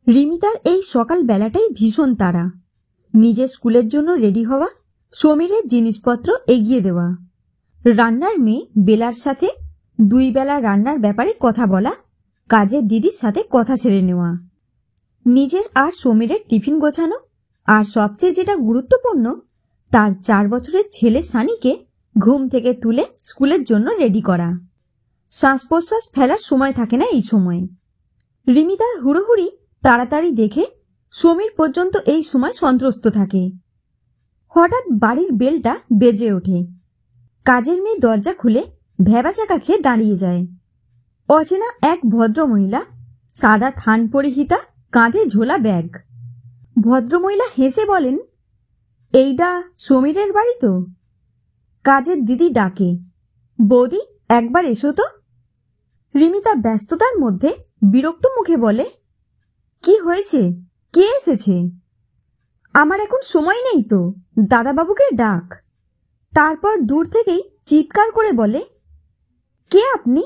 রিমিতার এই সকাল বেলাটাই ভীষণ তাড়া। নিজের স্কুলের জন্য রেডি হওয়া, সমীরের জিনিসপত্র এগিয়ে দেওয়া, রান্নার মেয়ে বেলার সাথে 2 বেলা রান্নার ব্যাপারে কথা বলা, কাজের দিদির সাথে কথা ছেড়ে নেওয়া, নিজের আর সমীরের টিফিন গোছানো, আর সবচেয়ে যেটা গুরুত্বপূর্ণ, তার 4 বছরের ছেলে সানিকে ঘুম থেকে তুলে স্কুলের জন্য রেডি করা। শ্বাস প্রশ্বাস ফেলার সময় থাকে না এই সময়ে। রিমিতার হুড়োহুড়ি তাড়াতাড়ি দেখে সমীর পর্যন্ত এই সময় সন্ত্রস্ত থাকে। হঠাৎ বাড়ির বেলটা বেজে ওঠে। কাজের মেয়ে দরজা খুলে ভ্যাবাচাকা খেয়ে দাঁড়িয়ে যায়। অচেনা এক ভদ্রমহিলা, সাদা থান পরিহিতা, কাঁধে ঝোলা ব্যাগ। ভদ্রমহিলা হেসে বলেন, এইটা সমীরের বাড়ি তো? কাজের দিদি ডাকে, বৌদি একবার এসো তো। রিমিতা ব্যস্ততার মধ্যে বিরক্ত মুখে বলে, কি হয়েছে, কে এসেছে? আমার এখন সময় নেই তো, দাদাবাবুকে ডাক। তারপর দূর থেকেই চিৎকার করে বলে, কে আপনি?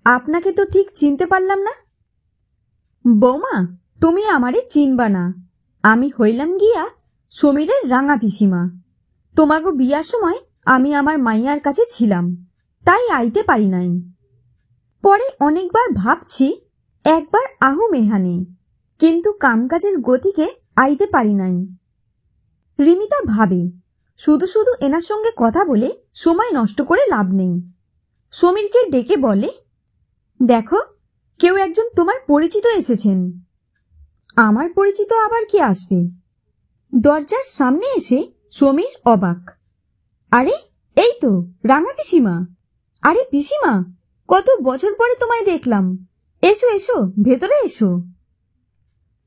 আপনাকে তো ঠিক চিনতে পারলাম না। বৌমা, তুমি আমারে চিনবা না। আমি হইলাম গিয়া সমীরের রাঙা পিসিমা। তোমাগো বিয়ার সময় আমি আমার মাইয়ার কাছে ছিলাম, তাই আইতে পারি নাই। পরে অনেকবার ভাবছি একবার আহু মেহানে, কিন্তু কামকাজের গতিকে আইতে পারি নাই। রিমিতা ভাবে, শুধু শুধু এনার সঙ্গে কথা বলে সময় নষ্ট করে লাভ নেই। সমীরকে ডেকে বলে, দেখো, কেউ একজন তোমার পরিচিত এসেছেন। আমার পরিচিত আবার কি আসবে? দরজার সামনে এসে সমীর অবাক। আরে, এই তো রাঙা পিসিমা। আরে পিসিমা, কত বছর পরে তোমায় দেখলাম। এসো এসো, ভেতরে এসো।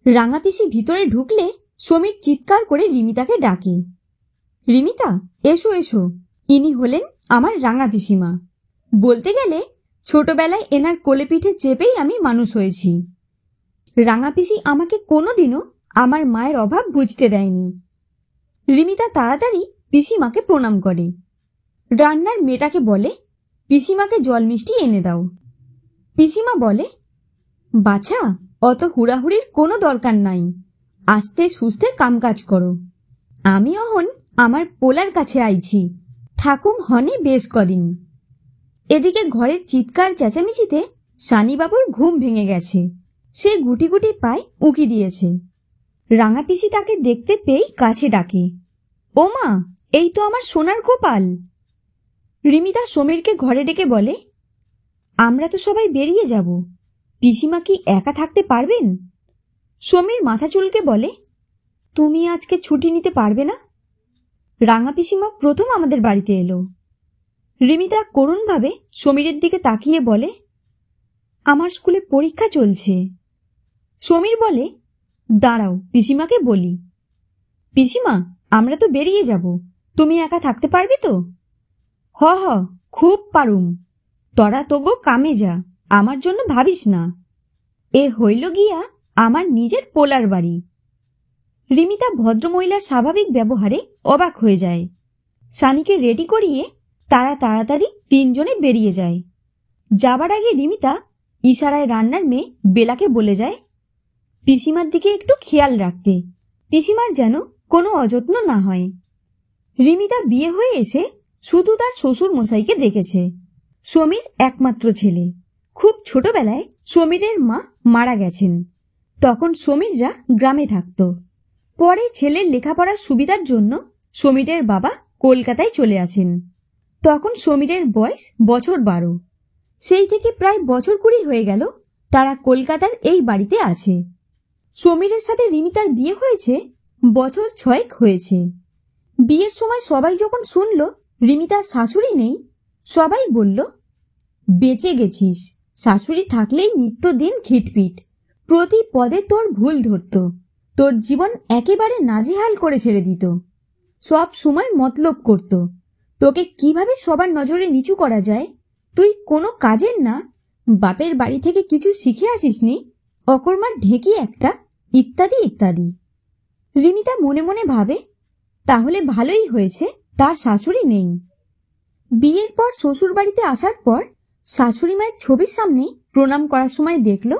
রাঙা পিসি ভিতরে ঢুকলে সমীর চিৎকার করে রিমিতাকে ডাকে, রিমিতা এসো এসো, ইনি হলেন আমার রাঙা পিসিমা। বলতে গেলে ছোটবেলায় এনার কোলে পিঠে চেপেই আমি মানুষ হয়েছি। রাঙা পিসি আমাকে কোনোদিনও আমার মায়ের অভাব বুঝতে দেয়নি। রিমিতা তাড়াতাড়ি পিসিমাকে প্রণাম করে। রান্নার মেয়েটাকে বলে, পিসিমাকে জল মিষ্টি এনে দাও। পিসিমা বলে, বাছা, অত হুড়াহুড়ির কোনো দরকার নাই, আস্তে সুস্তে কামকাজ করো। আমি অহন আমার পোলার কাছে আইছি, থাকুম হনে বেশ কদিন। এদিকে ঘরের চিৎকার চেঁচামেচিতে সানিবাবুর ঘুম ভেঙে গেছে। সে গুটি গুটি পায়ে উঁকি দিয়েছে। রাঙা পিসি তাকে দেখতে পেয়েই কাছে ডাকে, ও মা, এই তো আমার সোনার গোপাল। রিমিতা সমীরকে ঘরে ডেকে বলে, আমরা তো সবাই বেরিয়ে যাব, পিসিমা কি একা থাকতে পারবেন? সমীর মাথা চুলকে বলে, তুমি আজকে ছুটি নিতে পারবে না? রাঙা পিসিমা প্রথম আমাদের বাড়িতে এলো। রিমিতা করুণভাবে সমীরের দিকে তাকিয়ে বলে, আমার স্কুলে পরীক্ষা চলছে। সমীর বলে, দাঁড়াও, পিসিমাকে বলি। পিসিমা, আমরা তো বেরিয়ে যাব, তুমি একা থাকতে পারবে তো? হ হ, খুব পারুম। তোরা তবু কামে যা, আমার জন্য ভাবিস না। এ হইল গিয়া আমার নিজের পোলার বাড়ি। রিমিতা ভদ্রমহিলার স্বাভাবিক ব্যবহারে অবাক হয়ে যায়। সানিকে রেডি করিয়ে তারা তাড়াতাড়ি 3 জনে বেরিয়ে যায়। যাবার আগে রিমিতা ইশারায় রান্নার মেয়ে বেলাকে বলে যায়, পিসিমার দিকে একটু খেয়াল রাখতে, পিসিমার যেন কোনো অযত্ন না হয়। রিমিতা বিয়ে হয়ে এসে শুধু তার শ্বশুর মশাইকে দেখেছে। সমীর একমাত্র ছেলে। খুব ছোটবেলায় সমীরের মা মারা গেছেন। তখন সমীররা গ্রামে থাকত। পরে ছেলের লেখাপড়ার সুবিধার জন্য সমীরের বাবা কলকাতায় চলে আসেন। তখন সমীরের বয়স বছর 12। সেই থেকে প্রায় বছর 20 হয়ে গেল তারা কলকাতার এই বাড়িতে আছে। সমীরের সাথে রিমিতার বিয়ে হয়েছে বছর 6 হয়েছে। বিয়ের সময় সবাই যখন শুনল রিমিতার শাশুড়ি নেই, সবাই বলল, বেঁচে গেছিস, শাশুড়ি থাকলেই নিত্যদিন খিটপিট, প্রতি পদে তোর ভুল ধরত, তোর জীবন একেবারে নাজেহাল করে ছেড়ে দিত, সব সময় মতলব করত, তোকে কিভাবে সবার নজরে নিচু করা যায়, তুই কোনো কাজের না, বাপের বাড়ি থেকে কিছু শিখে আসিসনি, অকর্মার ঢেকি একটা, ইত্যাদি ইত্যাদি। রিমিতা মনে মনে ভাবে, তাহলে ভালোই হয়েছে তার শাশুড়ি নেই। বিয়ের পর শ্বশুর বাড়িতে আসার পর শাশুড়ি মায়ের ছবির সামনে প্রণাম করার সময় দেখল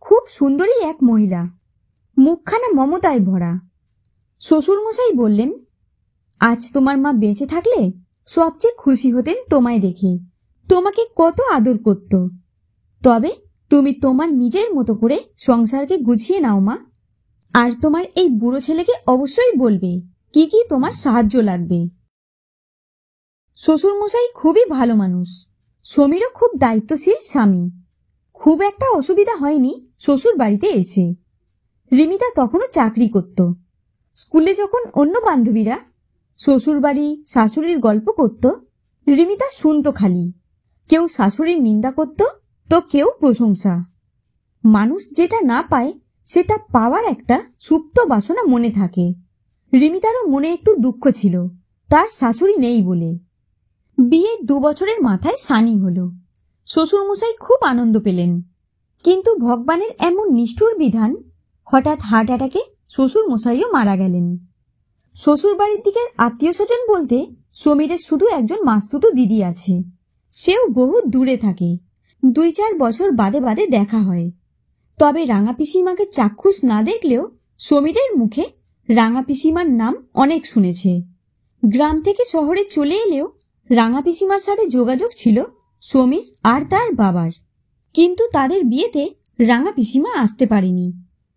খুব সুন্দরী এক মহিলা, মুখখানা মমতায় ভরা। শ্বশুরমশাই বললেন, আজ তোমার মা বেঁচে থাকলে সবচেয়ে খুশি হতেন তোমায় দেখে, তোমাকে কত আদর করত। তবে তুমি তোমার নিজের মতো করে সংসারকে গুছিয়ে নাও মা, আর তোমার এই বুড়ো ছেলেকে অবশ্যই বলবে কি কি তোমার সাহায্য লাগবে। শ্বশুরমশাই খুবই ভালো মানুষ, সমীরও খুব দায়িত্বশীল স্বামী। খুব একটা অসুবিধা হয়নি শ্বশুর বাড়িতে এসে। রিমিতা তখনও চাকরি করত। স্কুলে যখন অন্য বান্ধবীরা শ্বশুর বাড়ি শাশুড়ির গল্প করত, রিমিতা শুনত খালি। কেউ শাশুড়ির নিন্দা করত, তো কেউ প্রশংসা। মানুষ যেটা না পায় সেটা পাওয়ার একটা সুপ্ত বাসনা মনে থাকে। রিমিতারও মনে একটু দুঃখ ছিল তার শাশুড়ি নেই বলে। বিয়ের 2 বছরের মাথায় সানি হলো। শ্বশুরমশাই খুব আনন্দ পেলেন। কিন্তু ভগবানের এমন নিষ্ঠুর বিধান, হঠাৎ হার্ট অ্যাটাকে শ্বশুরমশাইও মারা গেলেন। শ্বশুর বাড়ির দিকের আত্মীয় স্বজন বলতে সমীরের শুধু একজন মাস্তুতো দিদি আছে, সেও বহু দূরে থাকে। 2-4 বছর বাদে বাদে দেখা হয়। তবে রাঙা পিসিমাকে চাক্ষুষ না দেখলেও সমীরের মুখে রাঙা পিসিমার নাম অনেক শুনেছে। গ্রাম থেকে শহরে চলে এলেও রাঙা পিসিমার সাথে যোগাযোগ ছিল সমীর আর তার বাবার। কিন্তু তাদের বিয়েতে রাঙা পিসিমা আসতে পারেনি,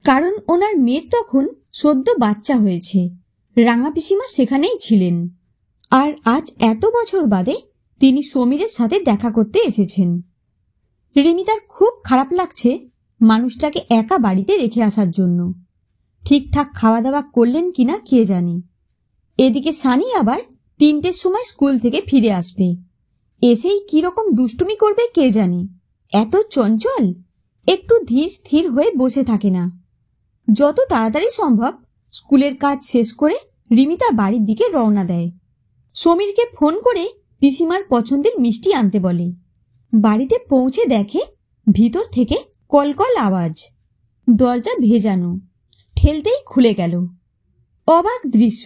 কারণ ওনার মেয়ের তখন সদ্য বাচ্চা হয়েছে। রাঙা পিসিমা সেখানেই ছিলেন। আর আজ এত বছর বাদে তিনি সমীরের সাথে দেখা করতে এসেছেন। রিমিতার খুব খারাপ লাগছে মানুষটাকে একা বাড়িতে রেখে আসার জন্য। ঠিকঠাক খাওয়া দাওয়া করলেন কিনা কে জানে। এদিকে সানি আবার 3টের সময় স্কুল থেকে ফিরে আসবে। এসেই কিরকম দুষ্টুমি করবে কে জানে। এত চঞ্চল, একটু ধীর স্থির হয়ে বসে থাকে না। যত তাড়াতাড়ি সম্ভব স্কুলের কাজ শেষ করে রিমিতা বাড়ির দিকে রওনা দেয়। সমীরকে ফোন করে পিসিমার পছন্দের মিষ্টি আনতে বলে। বাড়িতে পৌঁছে দেখে ভিতর থেকে কলকল আওয়াজ, দরজা ভেজানো। ঠেলতেই খুলে গেল। অবাক দৃশ্য,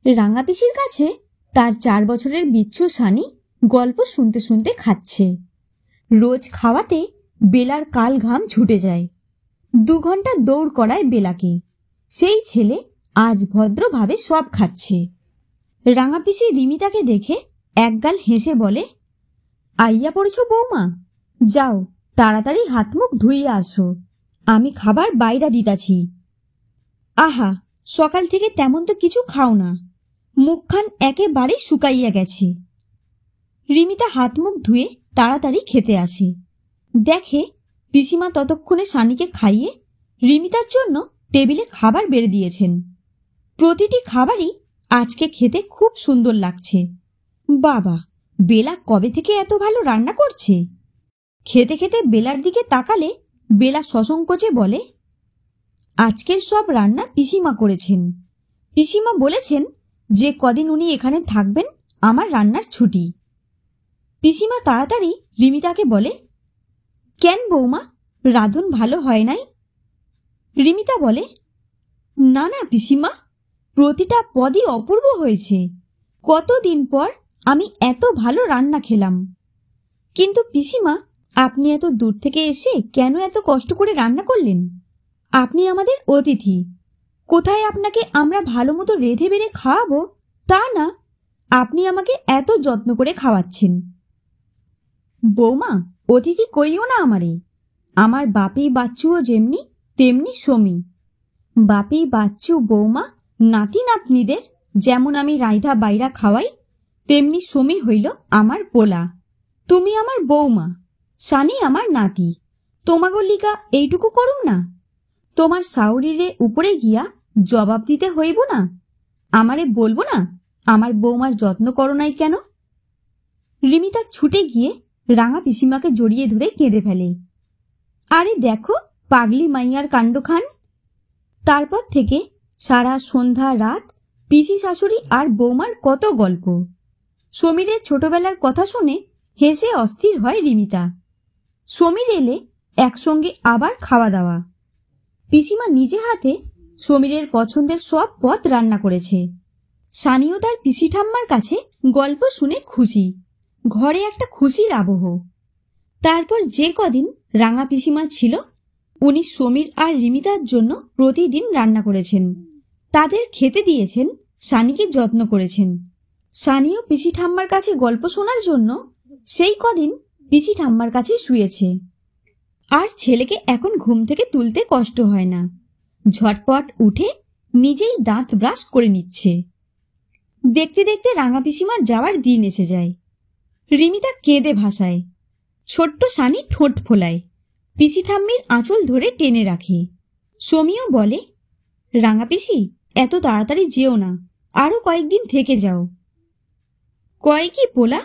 রাঙা পিসির কাছে তার 4 বছরের বিচ্ছু সানি গল্প শুনতে শুনতে খাচ্ছে। রোজ খাওয়াতে বেলার কাল ঘাম ছুটে যায়। 2 ঘন্টা দৌড় করায় বেলাকে। সেই ছেলে আজ ভদ্রভাবে সব খাচ্ছে। রাঙা পিসি রিমিতাকে দেখে একগাল হেসে বলে, আইয়া পড়েছ বৌমা, যাও তাড়াতাড়ি হাত মুখ ধুইয়া আসো, আমি খাবার বাইরা দিতাছি। আহা, সকাল থেকে তেমন তো কিছু খাও না, মুখখান একেবারে শুকাইয়া গেছে। রিমিতা হাত মুখ ধুয়ে তাড়াতাড়ি খেতে আসে। দেখে পিসিমা ততক্ষণে সানিকে খাইয়ে রিমিতার জন্য টেবিলে খাবার বেড়ে দিয়েছেন। প্রতিটি খাবারই আজকে খেতে খুব সুন্দর লাগছে। বাবা, বেলা কবে থেকে এত ভালো রান্না করছে। খেতে খেতে বেলার দিকে তাকালে বেলা সসংকোচে বলে, আজকের সব রান্না পিসিমা করেছেন। পিসিমা বলেছেন যে কদিন উনি এখানে থাকবেন আমার রান্নার ছুটি। পিসিমা তাড়াতাড়ি রিমিতাকে বলে, কেন বৌমা, রাঁধুন ভালো হয় নাই? রিমিতা বলে, না না পিসিমা, প্রতিটা পদই অপূর্ব হয়েছে। কতদিন পর আমি এত ভালো রান্না খেলাম। কিন্তু পিসিমা, আপনি এত দূর থেকে এসে কেন এত কষ্ট করে রান্না করলেন? আপনি আমাদের অতিথি। কোথায় আপনাকে আমরা ভালো মতো রেঁধে বেড়ে খাওয়াবো তা না, আপনি আমাকে এত যত্ন করে খাওয়াচ্ছেন। বৌমা, অতিথি কইও না আমারে। আমার বাপি বাচ্চুও যেমনি তেমনি সমী। বাপি বাচ্চু বৌমা নাতি নাতনিদের যেমন আমি রাইধা বাইরা খাওয়াই, তেমনি সমী হইল আমার পোলা। তুমি আমার বৌমা, সানি আমার নাতি। তোমাগো লিগা এইটুকু করুম না? তোমার শাউরিরে উপরে গিয়া জবাব দিতে হইব না? আমারে বলবো না আমার বৌমার যত্ন করো নাই কেন? রিমিতা ছুটে গিয়ে রাঙা পিসিমাকে জড়িয়ে ধরে কেঁদে ফেলে। আরে দেখো পাগলি মাইয়ার কাণ্ডখান। তারপর থেকে সারা সন্ধ্যা রাত পিসি শাশুড়ি আর বৌমার কত গল্প। সমীরের ছোটবেলার কথা শুনে হেসে অস্থির হয় রিমিতা। সমীর এলে একসঙ্গে আবার খাওয়া দাওয়া। পিসিমা নিজে হাতে সমীরের পছন্দের সব পদ রান্না করেছে। সানিও তার পিসি ঠাম্মার কাছে গল্প শুনে খুশি। ঘরে একটা খুশির আবহ। তারপর যে কদিন রাঙা পিসিমা ছিল উনি সমীর আর রিমিতার জন্য প্রতিদিন রান্না করেছেন। তাদের খেতে দিয়েছেন, সানিকে যত্ন করেছেন। সানিও পিসি ঠাম্মার কাছে গল্প শোনার জন্য সেই কদিন পিসি ঠাম্মার কাছে শুয়েছে। আর ছেলেকে এখন ঘুম থেকে তুলতে কষ্ট হয় না, ঝটপট উঠে নিজেই দাঁত ব্রাশ করে নিচ্ছে। দেখতে দেখতে রাঙা পিসিমার যাওয়ার দিন এসে যায়। রিমিতা কেঁদে ভাসায়, ছোট্ট সানি ঠোঁট ফোলায়, পিসি ঠাম্মির আঁচল ধরে টেনে রাখে। সমীও বলে, রাঙা পিসি এত তাড়াতাড়ি যেও না, আরো কয়েকদিন থেকে যাও। কয়েকই পোলা,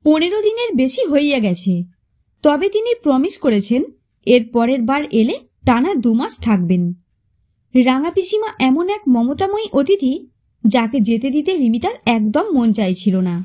15 দিনের বেশি হইয়া গেছে। তবে তিনি প্রমিস করেছেন এর পরের বার এলে টানা 2 মাস থাকবেন। রাঙা পিসিমা এমন এক মমতাময়ী অতিথি যাকে যেতে দিতে রিমিতার একদম মন চাইছিল না।